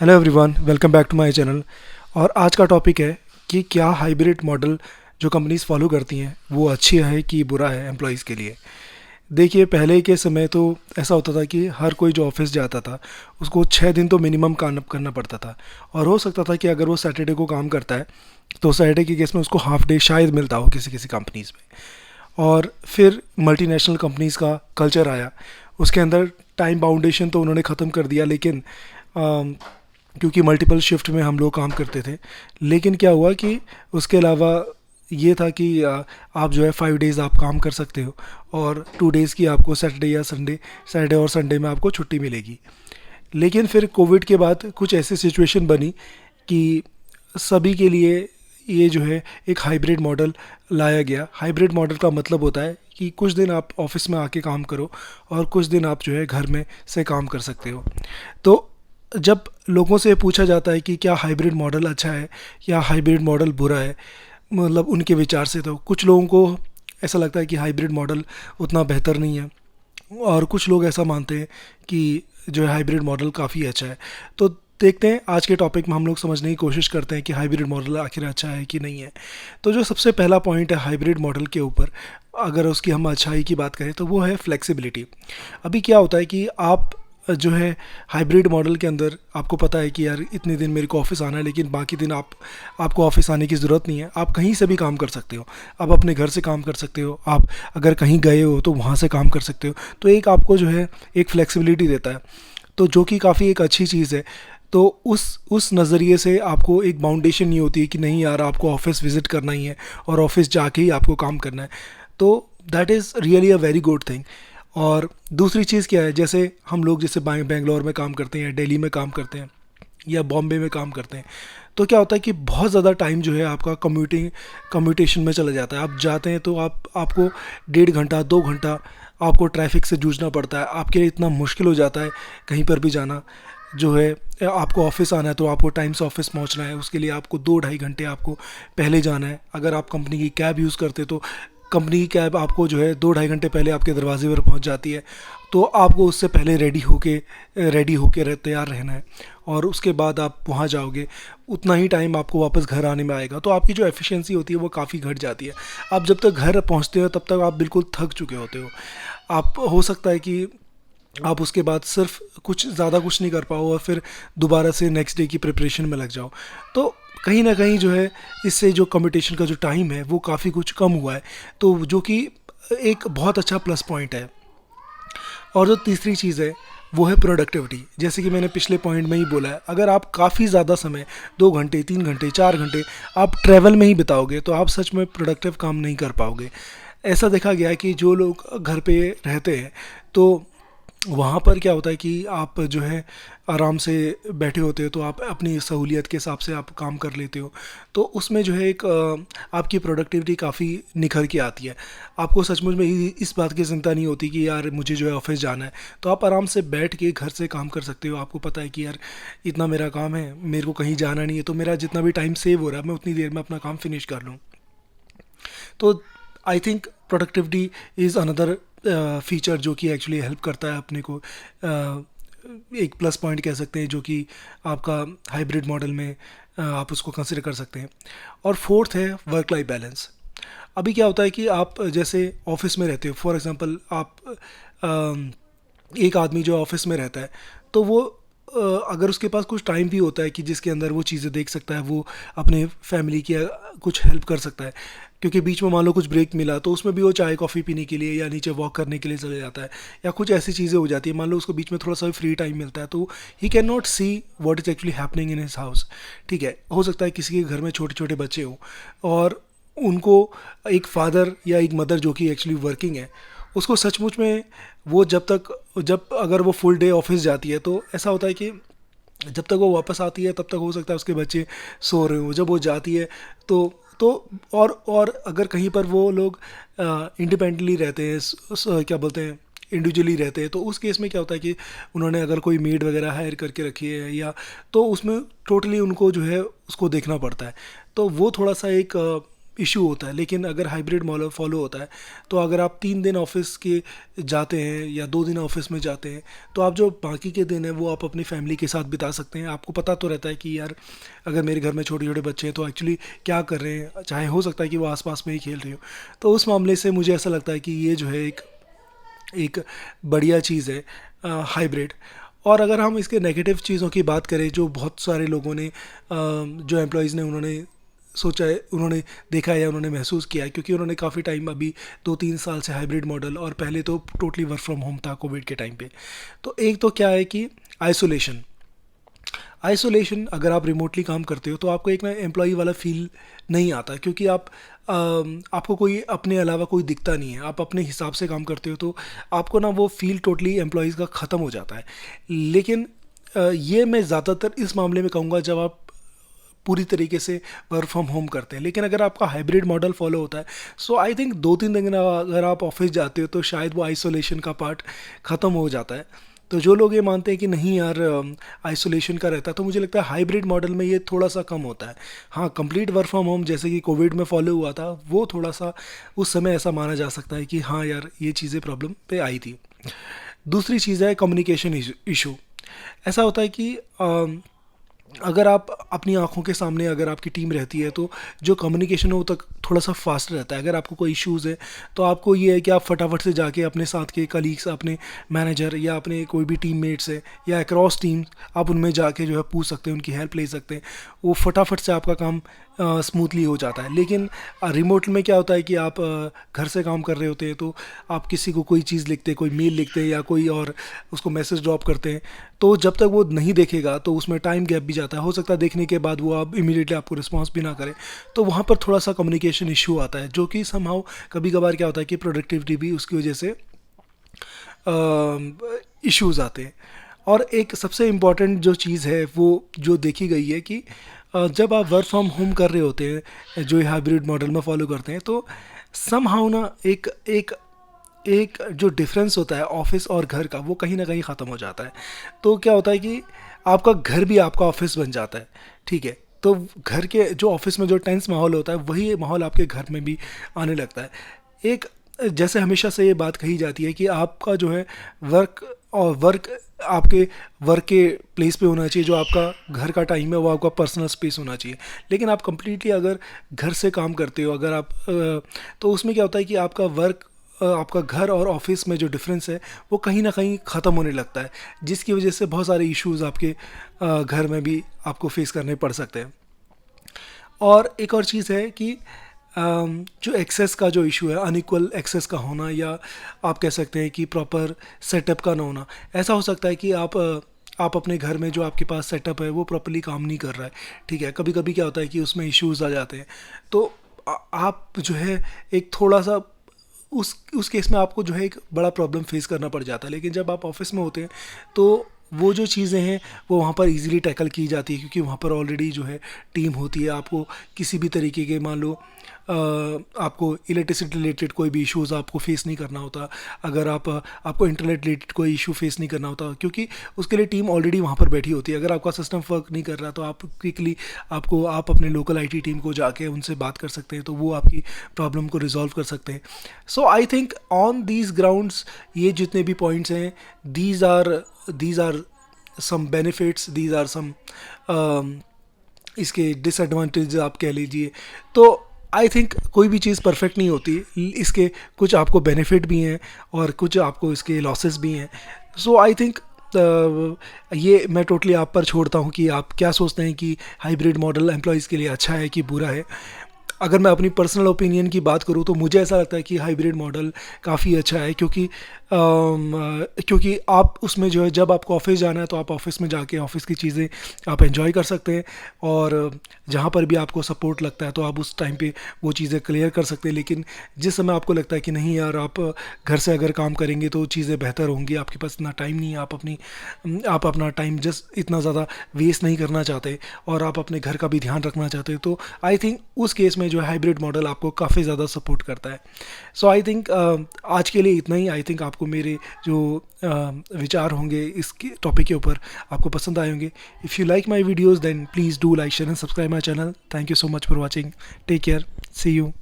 Hello everyone, welcome back to my channel. और आज का टॉपिक है कि क्या हाइब्रिड मॉडल जो कंपनीज फॉलो करती हैं वो अच्छी है कि बुरा है एम्प्लॉयज़ के लिए। देखिए, पहले के समय तो ऐसा होता था कि हर कोई जो ऑफिस जाता था उसको 6 दिन तो मिनिमम काम करना पड़ता था। और हो सकता था कि अगर वो सैटरडे को काम करता है तो सैटरडे के केस में उसको हाफ डे शायद मिलता हो किसी किसी कंपनीज़ में। और फिर मल्टीनेशनल कंपनीज़ का कल्चर आया, उसके अंदर टाइम बाउंडेशन तो उन्होंने ख़त्म कर दिया, लेकिन क्योंकि मल्टीपल शिफ्ट में हम लोग काम करते थे। लेकिन क्या हुआ कि उसके अलावा ये था कि आप जो है 5 डेज़ आप काम कर सकते हो और 2 डेज़ की आपको सैटरडे या संडे, सैटरडे और संडे में आपको छुट्टी मिलेगी। लेकिन फिर कोविड के बाद कुछ ऐसी सिचुएशन बनी कि सभी के लिए ये जो है एक हाइब्रिड मॉडल लाया गया। हाइब्रिड मॉडल का मतलब होता है कि कुछ दिन आप ऑफिस में आके काम करो और कुछ दिन आप जो है घर में से काम कर सकते हो। तो जब लोगों से पूछा जाता है कि क्या हाइब्रिड मॉडल अच्छा है या हाइब्रिड मॉडल बुरा है, मतलब उनके विचार से, तो कुछ लोगों को ऐसा लगता है कि हाइब्रिड मॉडल उतना बेहतर नहीं है और कुछ लोग ऐसा मानते हैं कि जो है हाइब्रिड मॉडल काफ़ी अच्छा है। तो देखते हैं, आज के टॉपिक में हम लोग समझने की कोशिश करते हैं कि हाइब्रिड मॉडल आखिर अच्छा है कि नहीं है। तो जो सबसे पहला पॉइंट है हाइब्रिड मॉडल के ऊपर, अगर उसकी हम अच्छाई की बात करें तो वो है फ्लेक्सिबिलिटी। अभी क्या होता है कि आप जो है हाइब्रिड मॉडल के अंदर आपको पता है कि यार इतने दिन मेरे को ऑफिस आना है, लेकिन बाकी दिन आपको ऑफिस आने की ज़रूरत नहीं है, आप कहीं से भी काम कर सकते हो। आप अपने घर से काम कर सकते हो, आप अगर कहीं गए हो तो वहाँ से काम कर सकते हो। तो एक आपको जो है एक फ्लेक्सिबिलिटी देता है, तो जो कि काफ़ी एक अच्छी चीज़ है। तो उस नज़रिए से आपको एक बाउंडेशन नहीं होती है कि नहीं यार आपको ऑफिस विज़िट करना ही है और ऑफिस जाके ही आपको काम करना है। तो that is really a very good thing. और दूसरी चीज़ क्या है, जैसे हम लोग जैसे बेंगलोर में काम करते हैं या दिल्ली में काम करते हैं या बॉम्बे में काम करते हैं, तो क्या होता है कि बहुत ज़्यादा टाइम जो है आपका कम्यूटेशन में चला जाता है। आप जाते हैं तो आपको 1.5 घंटा 2 घंटा आपको ट्रैफिक से जूझना पड़ता है। आपके लिए इतना मुश्किल हो जाता है कहीं पर भी जाना। जो है आपको ऑफिस आना है तो आपको टाइम से ऑफिस पहुंचना है, उसके लिए आपको 2 ढाई घंटे आपको पहले जाना है। अगर आप कंपनी की कैब यूज़ करते तो कंपनी की कैब आपको जो है 2 ढाई घंटे पहले आपके दरवाजे पर पहुंच जाती है। तो आपको उससे पहले रेडी होके तैयार रहना है और उसके बाद आप वहाँ जाओगे। उतना ही टाइम आपको वापस घर आने में आएगा, तो आपकी जो एफिशिएंसी होती है वो काफ़ी घट जाती है। आप जब तक घर पहुँचते हो तब तक आप बिल्कुल थक चुके होते हो। आप हो सकता है कि आप उसके बाद सिर्फ कुछ नहीं कर पाओ और फिर दोबारा से नेक्स्ट डे की प्रिपरेशन में लग जाओ। तो कहीं ना कहीं जो है इससे जो कंपटीशन का जो टाइम है वो काफ़ी कुछ कम हुआ है, तो जो कि एक बहुत अच्छा प्लस पॉइंट है। और जो तीसरी चीज़ है वो है प्रोडक्टिविटी। जैसे कि मैंने पिछले पॉइंट में ही बोला है, अगर आप काफ़ी ज़्यादा समय 2 घंटे 3 घंटे 4 घंटे आप ट्रैवल में ही बिताओगे तो आप सच में प्रोडक्टिव काम नहीं कर पाओगे। ऐसा देखा गया है कि जो लोग घर पे रहते हैं तो वहाँ पर क्या होता है कि आप जो है आराम से बैठे होते हो, तो आप अपनी सहूलियत के हिसाब से आप काम कर लेते हो। तो उसमें जो है एक आपकी प्रोडक्टिविटी काफ़ी निखर के आती है। आपको सचमुच में इस बात की चिंता नहीं होती कि यार मुझे जो है ऑफिस जाना है, तो आप आराम से बैठ के घर से काम कर सकते हो। आपको पता है कि यार इतना मेरा काम है, मेरे को कहीं जाना नहीं है, तो मेरा जितना भी टाइम सेव हो रहा है मैं उतनी देर में अपना काम फिनिश कर लूँ। तो I think productivity is another feature जो कि एक्चुअली हेल्प करता है अपने को। एक प्लस पॉइंट कह सकते हैं जो कि आपका हाइब्रिड मॉडल में आप उसको कंसिडर कर सकते हैं। और फोर्थ है वर्क लाइफ बैलेंस। अभी क्या होता है कि आप जैसे ऑफिस में रहते हो, फॉर एग्जांपल आप एक आदमी जो ऑफिस में रहता है तो वो अगर उसके पास कुछ टाइम भी होता है कि जिसके अंदर वो चीज़ें देख सकता है, वो अपने फैमिली की कुछ हेल्प कर सकता है, क्योंकि बीच में मान लो कुछ ब्रेक मिला तो उसमें भी वो चाय कॉफ़ी पीने के लिए या नीचे वॉक करने के लिए चले जाता है, या कुछ ऐसी चीज़ें हो जाती है, मान लो उसको बीच में थोड़ा सा फ्री टाइम मिलता है तो he can not see what is actually happening in his house. ठीक है, हो सकता है किसी के घर में छोटे छोटे बच्चे हों और उनको एक फादर या एक मदर जो कि एक्चुअली वर्किंग है, उसको सचमुच में वो जब अगर वो फुल डे ऑफिस जाती है तो ऐसा होता है कि जब तक वो वापस आती है तब तक हो सकता है उसके बच्चे सो रहे हो। जब वो जाती है तो तो और अगर कहीं पर वो लोग इंडिपेंडेंटली रहते हैं, क्या बोलते हैं, इंडिविजुअली रहते हैं, तो उस केस में क्या होता है कि उन्होंने अगर कोई मेड वगैरह हायर करके रखी है या तो उसमें टोटली उनको जो है उसको देखना पड़ता है। तो वो थोड़ा सा एक इशू होता है। लेकिन अगर हाइब्रिड मॉडल फॉलो होता है तो अगर आप 3 दिन ऑफिस के जाते हैं या 2 दिन ऑफिस में जाते हैं तो आप जो बाकी के दिन हैं वो आप अपनी फैमिली के साथ बिता सकते हैं। आपको पता तो रहता है कि यार अगर मेरे घर में छोटे छोटे बच्चे हैं तो एक्चुअली क्या कर रहे हैं, चाहे हो सकता है कि वो आसपास में ही खेल रहे हो। तो उस मामले से मुझे ऐसा लगता है कि ये जो है एक एक बढ़िया चीज़ है हाइब्रिड। और अगर हम इसके नेगेटिव चीज़ों की बात करें जो बहुत सारे लोगों ने जो एम्प्लॉयज़ ने उन्होंने सोचा है, उन्होंने देखा है या उन्होंने महसूस किया है, क्योंकि उन्होंने काफ़ी टाइम अभी 2-3 साल से हाइब्रिड मॉडल, और पहले तो टोटली वर्क फ्रॉम होम था कोविड के टाइम पे। तो एक तो क्या है कि आइसोलेशन। अगर आप रिमोटली काम करते हो तो आपको एक ना एम्प्लॉई वाला फील नहीं आता, क्योंकि आपको कोई अपने अलावा कोई दिखता नहीं है, आप अपने हिसाब से काम करते हो, तो आपको ना वो फील टोटली एम्प्लॉयज़ का ख़त्म हो जाता है। लेकिन ये मैं ज़्यादातर इस मामले में कहूँगा जब आप पूरी तरीके से वर्क फ्रॉम होम करते हैं। लेकिन अगर आपका हाइब्रिड मॉडल फॉलो होता है, सो आई थिंक 2-3 दिन अगर आप ऑफिस जाते हो तो शायद वो आइसोलेशन का पार्ट ख़त्म हो जाता है। तो जो लोग ये मानते हैं कि नहीं यार आइसोलेशन का रहता है, तो मुझे लगता है हाइब्रिड मॉडल में ये थोड़ा सा कम होता है। हाँ, कंप्लीट वर्क फ्रॉम होम जैसे कि कोविड में फॉलो हुआ था, वो थोड़ा सा उस समय ऐसा माना जा सकता है कि हाँ यार ये चीज़ें प्रॉब्लम पे आई थी। दूसरी चीज़ है कम्युनिकेशन इशू। ऐसा होता है कि अगर आप अपनी आंखों के सामने अगर आपकी टीम रहती है तो जो कम्युनिकेशन है वो तक थोड़ा सा फास्ट रहता है। अगर आपको कोई इश्यूज़ है तो आपको ये है कि आप फटाफट से जाके अपने साथ के कलीग्स, अपने मैनेजर या अपने कोई भी टीममेट्स है या अक्रॉस टीम, आप उनमें जाके जो है पूछ सकते हैं, उनकी हेल्प ले सकते हैं। वो फटाफट से आपका काम स्मूथली हो जाता है। लेकिन रिमोट में क्या होता है कि आप घर से काम कर रहे होते हैं तो आप किसी को कोई चीज़ लिखते हैं, कोई मेल लिखते हैं या कोई और उसको मैसेज ड्रॉप करते हैं, तो जब तक वो नहीं देखेगा तो उसमें टाइम गैप भी जाता है। हो सकता है देखने के बाद वो आप इमीडिएटली आपको रिस्पॉन्स भी ना करें, तो वहाँ पर थोड़ा सा कम्युनिकेशन इशू आता है, जो कि समहाउ कभी कभार क्या होता है कि प्रोडक्टिविटी भी उसकी वजह से इश्यूज़ आते हैं। और एक सबसे इम्पॉर्टेंट जो चीज़ है वो जो देखी गई है कि जब आप वर्क फ्रॉम होम कर रहे होते हैं, जो हाइब्रिड मॉडल में फॉलो करते हैं, तो समहाउ ना एक एक एक जो डिफरेंस होता है ऑफिस और घर का, वो कहीं ना कहीं ख़त्म हो जाता है। तो क्या होता है कि आपका घर भी आपका ऑफिस बन जाता है, ठीक है। तो घर के जो ऑफिस में जो टेंस माहौल होता है वही माहौल आपके घर में भी आने लगता है। एक जैसे हमेशा से ये बात कही जाती है कि आपका जो है वर्क आपके वर्क के प्लेस पे होना चाहिए, जो आपका घर का टाइम है वो आपका पर्सनल स्पेस होना चाहिए। लेकिन आप कंप्लीटली अगर घर से काम करते हो, अगर आप तो उसमें क्या होता है कि आपका घर और ऑफिस में जो डिफरेंस है वो कहीं ना कहीं ख़त्म होने लगता है, जिसकी वजह से बहुत सारे इश्यूज़ आपके घर में भी आपको फेस करने पड़ सकते हैं। और एक और चीज़ है कि जो एक्सेस का जो इशू है, अनइक्वल एक्सेस का होना, या आप कह सकते हैं कि प्रॉपर सेटअप का ना होना। ऐसा हो सकता है कि आप अपने घर में जो आपके पास सेटअप है वो प्रॉपर्ली काम नहीं कर रहा है, ठीक है। कभी कभी क्या होता है कि उसमें इश्यूज़ आ जाते हैं, तो आप जो है एक थोड़ा सा उस केस में आपको जो है एक बड़ा प्रॉब्लम फेस करना पड़ जाता है। लेकिन जब आप ऑफिस में होते हैं तो वो जो चीज़ें हैं वो वहाँ पर इजीली टैकल की जाती है, क्योंकि वहाँ पर ऑलरेडी जो है टीम होती है। आपको किसी भी तरीके के, मान लो आपको इलेक्ट्रिसिटी रिलेटेड कोई भी इश्यूज़ आपको फेस नहीं करना होता, अगर आपको इंटरनेट रिलेटेड कोई इशू फेस नहीं करना होता, क्योंकि उसके लिए टीम ऑलरेडी वहाँ पर बैठी होती है। अगर आपका सिस्टम वर्क नहीं कर रहा तो आप क्विकली आप अपने लोकल आईटी टीम को जाके उनसे बात कर सकते हैं, तो वो आपकी प्रॉब्लम को रिजॉल्व कर सकते हैं। So I think on these grounds ये जितने भी पॉइंट्स हैं, these are some benefits, these are some इसके डिसएडवांटेज आप कह लीजिए। तो आई थिंक कोई भी चीज़ परफेक्ट नहीं होती, इसके कुछ आपको बेनिफिट भी हैं और कुछ आपको इसके लॉसेस भी हैं। सो आई थिंक ये मैं टोटली आप पर छोड़ता हूँ कि आप क्या सोचते हैं कि हाइब्रिड मॉडल एम्प्लॉयज़ के लिए अच्छा है कि बुरा है। अगर मैं अपनी पर्सनल ओपिनियन की बात करूँ तो मुझे ऐसा लगता है कि हाइब्रिड मॉडल काफ़ी अच्छा है, क्योंकि आप उसमें जो है, जब आपको ऑफिस जाना है तो आप ऑफिस में जाके ऑफिस की चीज़ें आप एंजॉय कर सकते हैं, और जहाँ पर भी आपको सपोर्ट लगता है तो आप उस टाइम पे वो चीज़ें क्लियर कर सकते हैं। लेकिन जिस समय आपको लगता है कि नहीं यार, आप घर से अगर काम करेंगे तो चीज़ें बेहतर होंगी, आपके पास इतना टाइम नहीं है, आप अपना टाइम जस्ट इतना ज़्यादा वेस्ट नहीं करना चाहते और आप अपने घर का भी ध्यान रखना चाहते हैं, तो आई थिंक उस केस में जो हाइब्रिड मॉडल आपको काफ़ी ज़्यादा सपोर्ट करता है। सो आई थिंक आज के लिए इतना ही। आई थिंक आपको मेरे जो विचार होंगे इसके टॉपिक के ऊपर आपको पसंद आए होंगे। If you like my videos then please do like share and subscribe my channel. Thank you so much for watching. Take care, see you.